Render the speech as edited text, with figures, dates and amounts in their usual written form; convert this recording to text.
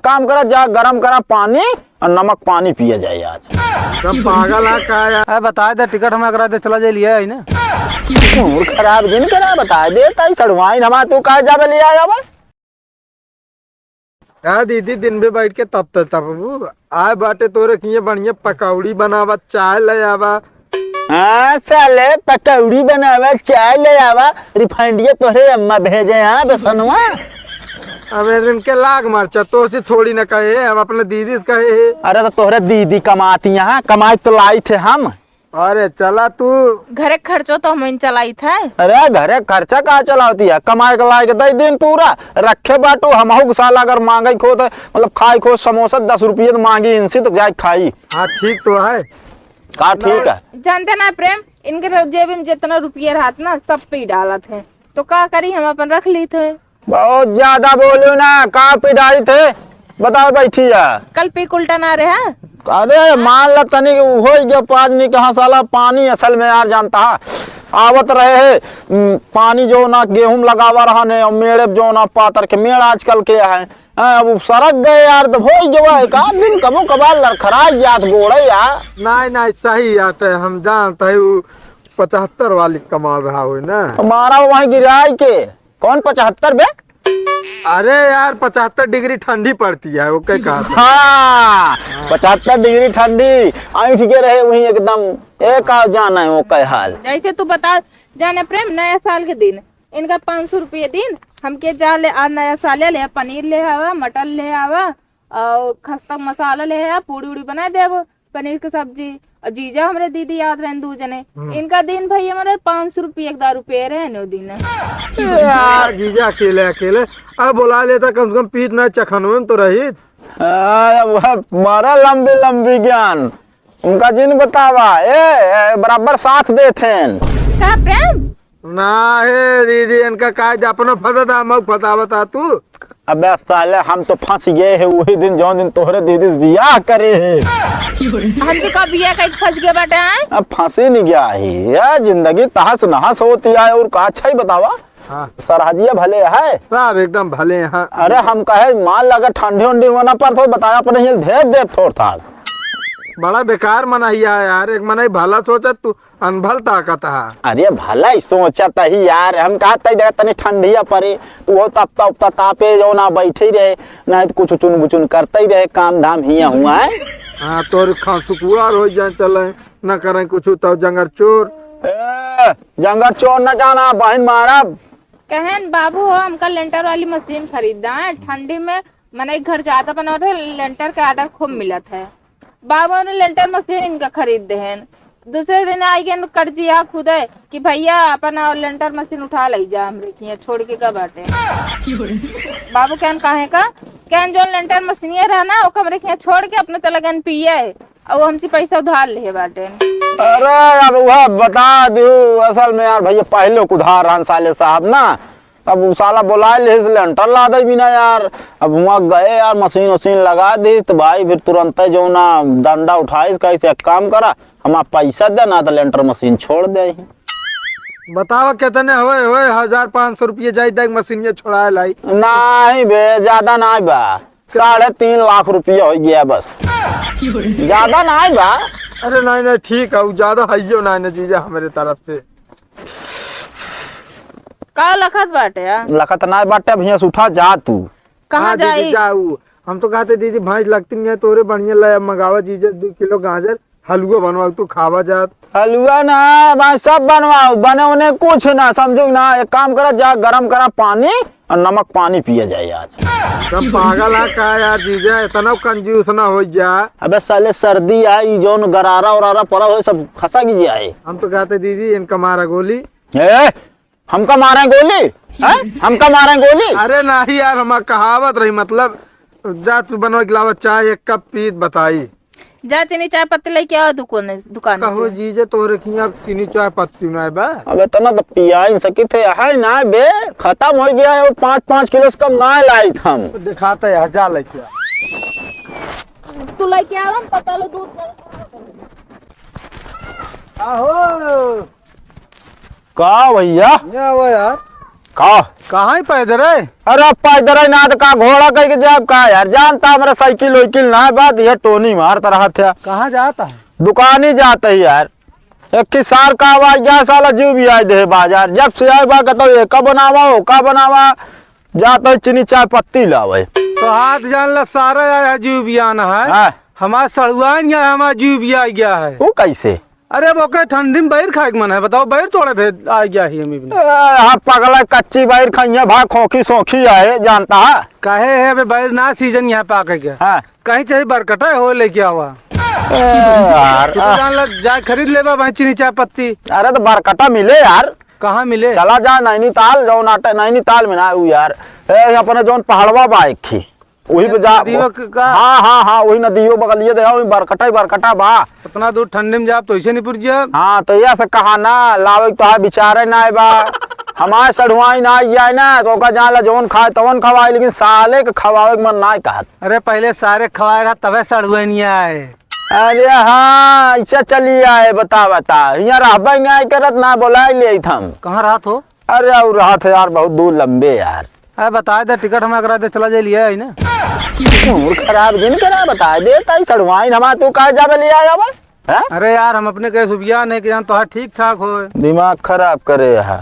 काम करा, जा गरम करा पानी और नमक पानी पिया जाए आज। सब पागल है का यार। बता दे टिकट हमें करा दे, चला जाए लिया है ना। खराब दिन करा बता दे ताई सड़वाई हमा तू कहा जावे ले आया बा। यार दीदी दिन में बैठ के तब आए बाटे तोरे किए बढ़िया पकौड़ी बनावा, चाय ले आवा। हाँ साले पकौड़ी बनावा, चाय ले आवा, रिफाइंडिया तोहरे अम्मा भेजे हैं बेसनवा। अब इनके लाग मरचा तो से थोड़ी न कहे, अब अपने दीदी से कहे। अरे तो तोहरे दीदी कमाती हैं, कमाई तो लाई थे हम। अरे चला तू घरे खर्चो तो हम चलाई था। अरे घरे खर्चा कहाँ चलाती है, कमाई के लायक दे दिन पूरा रखे बाटू। हम साल अगर मांगे खो तो मतलब खाई खो समोसा 10 रुपये तो मांगी इनसे तो जाए खाई। हाँ ठीक तो है का ठीक है। जानते ना प्रेम, इनके जेब में जितना रुपये रहा ना सब पे ही डाला थे, तो क्या करी हम अपन रख ली थे। बहुत ज्यादा बोलो ना, का पिटाई थे बताओ बैठी है। कल पे उल्टा ना रहे। अरे मान ल तनी हो गया पाँच नहीं कहा साला पानी असल में यार जानता है आवत रहे है पानी जो ना गेहूं लगावा रहा ने और मेड़े जो ना पातर के मेड़ आजकल के है अब सड़क गए यार तो हो गया एक आध दिन कबो कबार लड़खड़ा जात गोड़े यार। नहीं सही आते हम जानते है 75 वाली कमाल रहा हो ना हमारा वहीं गिराई के कौन 75 बे। अरे यार 75 डिग्री ठंडी पड़ती है वो क्या कहा। हाँ 75 डिग्री ठंडी ऐठ के रहे वहीं एकदम एक जाना है वो कह हाल। जैसे तू बता जाने प्रेम, नया साल के दिन इनका 500 रुपये दिन हमके जा ले आज नया साल ले पनीर ले आवा, मटर ले आवा और खस्ता मसाला ले आवा, पूड़ी उड़ी बना देव पनीर की सब्जी। जीजा हमारे दीदी याद रहे दू जने इनका दिन भाई हमारे 500 रुपये 1 रुपये रहे नो दिन। यार जीजा अकेले अब बुला लेता कम से कम पीठ न चखन में तो रही। मारा लंबी लंबी ज्ञान उनका जिन बतावा ए बराबर साथ देते क्या प्रेम ना है दीदी इनका काज अपना फता मग फता बता तू। अबे साले हम तो फंस गए है वही दिन जो दिन तोहरे दीदी से बियाह करे है। हमसे का बियाह कहीं फंस गए बेटा है। अब फंसे नहीं गया है यार, जिंदगी तहस नहस होती है और का अच्छा ही बतावा। हाँ सरहजिया भले है सब एकदम भले हैं। अरे हम कहे मान लगा ठंडी उंडी होना पर तो बताया पर नहीं भेज दे थोड़ थाड़। बड़ा बेकार मनाइया यार, एक मनाई भला सोचा तू अनभल ताकत है। अरे भला ही सोचत ही यार, हम कहा तनी ठंडिया पड़े तो वो तपता उपता तापे जो ना बैठे ही रहे ना तो कुछ चुन बुचुन करते ही रहे काम धाम हिया हुआ है। हाँ तोर खांसुकुआर हो जाए चले न करें कुछ तो जंगर चोर जंगर चोर न जाना बहन मारा। कहन बाबू हो हमका लेंटर वाली मशीन खरीदा है, ठंडी में मैंने घर जाता बना था लेंटर का ऑर्डर खूब मिला था। बाबू ने लेंटर मशीन इनका खरीद दे हैं। दूसरे दिन आई गए कर्जिया खुद है कि भैया अपना लेंटर मशीन उठा ले जा हमरे छोड़ के का बाटे। बाबू कहन काहे का कहन जो लेंटर मशीन रहा ना वो कमरे के छोड़ के अपना चला गन पिए और हमसे पैसा उधार ले बाटे। अरे अब वह बता दू असल में यार भैया पहले उधार रहन साले साहब ना, अब वो साला बुला ले लेंटर ला दे बिना यार। अब वहाँ गए यार मशीन वशीन लगा दी तो भाई फिर तुरंत जो ना डंडा उठाई कैसे एक काम करा हम पैसा दे ना तो लेंटर मशीन छोड़ दे। बतावा कितने हुए 1500 रुपये जाए मशीन छोड़ा लाई। नहीं बे ज्यादा नहीं बा 3.5 लाख रुपया हो गया बस, ज्यादा नहीं बा। अरे नहीं ठीक है ज्यादा है ना जीजा हमारे तरफ से। का लखत बाटे यार लखत ना बाटे भैया उठा जा तू कहाँ जाई जाऊ। हम तो कहते दीदी भाई लगती नहीं है तोरे बढ़िया लाया मंगावा जीजा 2 किलो गाजर हलवा बनवा तू खावा जात। हलवा ना भाई सब बनवाओ बने उन्हें कुछ ना समझो ना, एक काम करा जा गरम करा पानी और नमक पानी पिया जाए आज। सब पागल है का यार जीजा इतना कंजूस ना हो जा। अबे साले सर्दी है जो गरारा उरारा पड़ा हो सब खसा की जाए। हम तो कहते दीदी इनका मारा गोली हमका मारे गोली हमका मारे गोली। अरे नहीं यार हमारा कहावत रही मतलब जा तू बनवा गिलावा चाय 1 कप पीत बताई जा चीनी चाय पत्ती लेके आओ दुकान कहो जीजे तोरे खिया चीनी चाय पत्ती ना बा। अबे तना तो पिया ही सकी थे है ना बे खत्म हो गया है 5-5 किलो से कम ना लाई हम दिखाते है जा लेके तू लेके आओ हम पता लो दूध आहो का भैया क्या हुआ यार। का कहाँ ही पैदल है? अरे पैदल ही ना तो का घोड़ा कह के जाब का यार, जानता हमारा साइकिल वाइकिल ना है, बात ये टोनी मार तरह थे, कहाँ जाता है? दुकान ही जाते ही यार। एक किसार का आवाज गया साला जीव भी आए दे बाजार, जब से आए बा कहता ये का बनावा हो का बनावा, जाते चीनी चाय पत्ती लावे। तो हाथ जान ला सारा आया जीव भी आना है। हाँ हमारा सड़ुआ गया है, हमारा जीव भी आ गया है। वो कैसे? अरे वो के ठंडी में बैर खाए के मन है, बताओ बैर थोड़े भेद आ गया ही हमें भी। हाँ पगला कच्ची बाहर खाइया भा खोखी सोखी आए जानता है। काहे है अबे बैर ना सीजन यहाँ पे आके गया। हाँ कहीं चाहे बरकटा हो लेके आवा। यार तू तो जान ला जाए खरीद ले बा चीनी चाय पत्ती। अरे तो बरकटा मिले यार, कहाँ मिले? चला जा नैनीताल जाओ नाटा नैनीताल में ना वो यार अपने जौन पहाड़वा बाइक थी वही पे जा। नदियों का? हाँ हाँ हाँ वही नदियों बगलिए देखा वही बरकटा ही बरकटा बा। उतना दूर ठंडी में जाप तो ऐसे नहीं पुरजिया। हाँ तो यह से कहा ना लावे तो है बिचारे ना बा, हमारे सढ़ुआई ना आई ना तो ओका जहाँ ला जौन खाए तवन खवाए, लेकिन साले के खवावे के मन ना कहत। अरे पहले सारे खवाए रहा तबे सड़ुए नहीं आए। अरे हाँ ऐसा चलिए आए बता बता, यहाँ रहबे नहीं करत ना बोला ले हम। कहाँ रहा तो? अरे और रहा थे यार बहुत दूर लंबे यार। अरे बता दे टिकट हमें करा दे चला जाए लिया है ना। मूड खराब जिन करा बता दे ताई सड़वाई हमा तू कहे जाबे ले आया बा? हैं? अरे यार हम अपने कहे सुबिया नहीं कि जान तो ठीक ठाक हो। दिमाग खराब करे है।